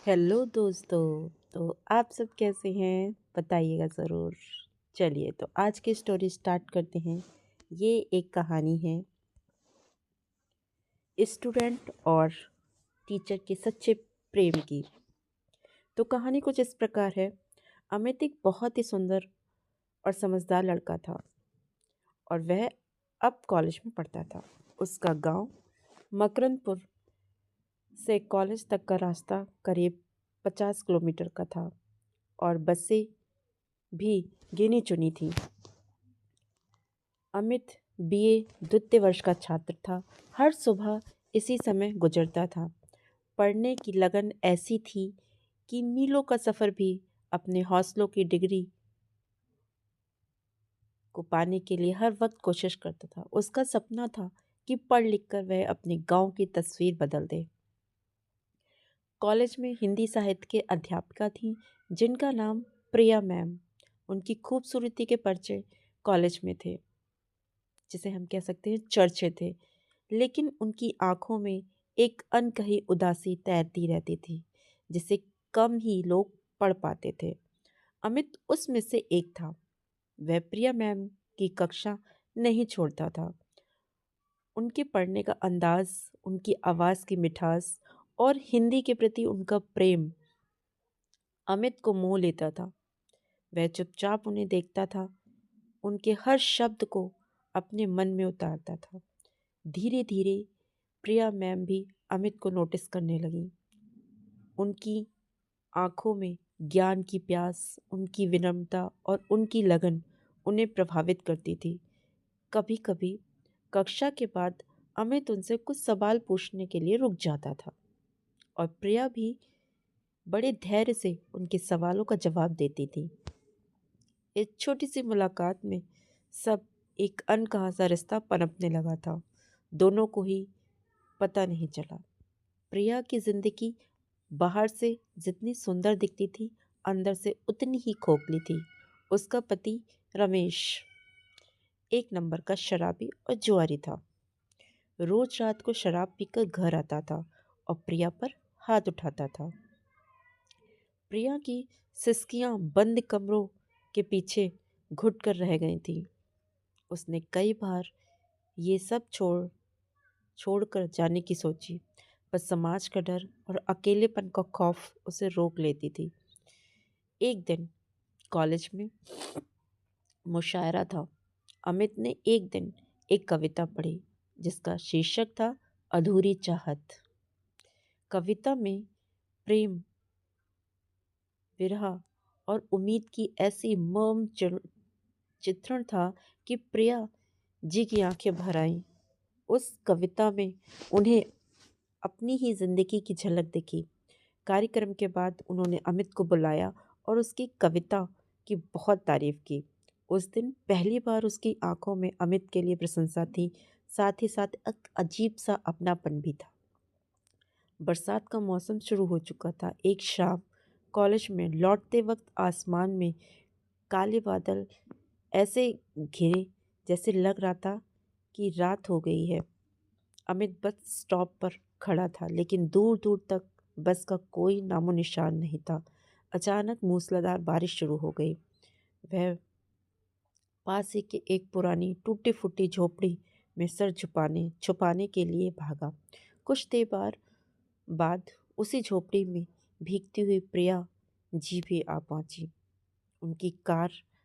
Hello दोस्तों। तो आप सब कैसे हैं बताइएगा ज़रूर। चलिए तो आज की स्टोरी स्टार्ट करते हैं। ये एक कहानी है स्टूडेंट और टीचर के सच्चे प्रेम की। तो कहानी कुछ इस प्रकार है। अमित एक बहुत ही सुंदर और समझदार लड़का था और वह अब कॉलेज में पढ़ता था। उसका गांव मकरंदपुर से कॉलेज तक का रास्ता करीब 50 किलोमीटर का था और बसें भी गिनी चुनी थी। अमित बीए द्वितीय वर्ष का छात्र था। हर सुबह इसी समय गुजरता था। पढ़ने की लगन ऐसी थी कि मीलों का सफ़र भी अपने हौसलों की डिग्री को पाने के लिए हर वक्त कोशिश करता था। उसका सपना था कि पढ़ लिख कर वह अपने गांव की तस्वीर बदल दे। कॉलेज में हिंदी साहित्य के अध्यापिका थीं जिनका नाम प्रिया मैम। उनकी खूबसूरती के परिचय कॉलेज में थे, जिसे हम कह सकते हैं चर्चे थे। लेकिन उनकी आंखों में एक अनकही उदासी तैरती रहती थी जिसे कम ही लोग पढ़ पाते थे। अमित उसमें से एक था। वह प्रिया मैम की कक्षा नहीं छोड़ता था। उनके पढ़ने का अंदाज, उनकी आवाज़ की मिठास और हिंदी के प्रति उनका प्रेम अमित को मोह लेता था। वह चुपचाप उन्हें देखता था, उनके हर शब्द को अपने मन में उतारता था। धीरे धीरे प्रिया मैम भी अमित को नोटिस करने लगी। उनकी आंखों में ज्ञान की प्यास, उनकी विनम्रता और उनकी लगन उन्हें प्रभावित करती थी। कभी कभी कक्षा के बाद अमित उनसे कुछ सवाल पूछने के लिए रुक जाता था और प्रिया भी बड़े धैर्य से उनके सवालों का जवाब देती थी। इस छोटी सी मुलाकात में सब एक अनकहा सा रिश्ता पनपने लगा था। दोनों को ही पता नहीं चला। प्रिया की जिंदगी बाहर से जितनी सुंदर दिखती थी, अंदर से उतनी ही खोखली थी। उसका पति रमेश एक नंबर का शराबी और जुआरी था। रोज रात को शराब पीकर घर आता था और प्रिया पर हाथ उठाता था। प्रिया की सिसकियां बंद कमरों के पीछे घुट कर रह गई थी। उसने कई बार ये सब छोड़कर जाने की सोची, पर समाज का डर और अकेलेपन का खौफ उसे रोक लेती थी। एक दिन कॉलेज में मुशायरा था। अमित ने एक दिन एक कविता पढ़ी जिसका शीर्षक था अधूरी चाहत। कविता में प्रेम, विरह और उम्मीद की ऐसी मर्म चित्रण था कि प्रिया जी की आंखें भर आईं। उस कविता में उन्हें अपनी ही जिंदगी की झलक दिखी। कार्यक्रम के बाद उन्होंने अमित को बुलाया और उसकी कविता की बहुत तारीफ की। उस दिन पहली बार उसकी आंखों में अमित के लिए प्रशंसा थी, साथ ही साथ एक अजीब सा अपनापन भी था। बरसात का मौसम शुरू हो चुका था। एक शाम कॉलेज में लौटते वक्त आसमान में काले बादल ऐसे घिरे जैसे लग रहा था कि रात हो गई है। अमित बस स्टॉप पर खड़ा था, लेकिन दूर दूर तक बस का कोई नामो निशान नहीं था। अचानक मूसलाधार बारिश शुरू हो गई। वह पास ही के एक पुरानी टूटी फूटी झोपड़ी में सर छुपाने छुपाने के लिए भागा। कुछ देर बाद उसी झोपड़ी में भीगती हुई प्रिया जी भी आ पहुंची। उनकी कार